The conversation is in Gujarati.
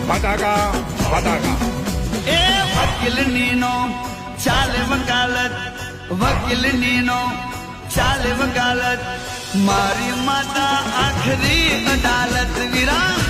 ફટાકા ફટાકા. એ વકીલની નો ચાલે વકાલત, વકીલની નો ચાલે વકાલત, મારી માતા આખરી અદાલત વિરામ.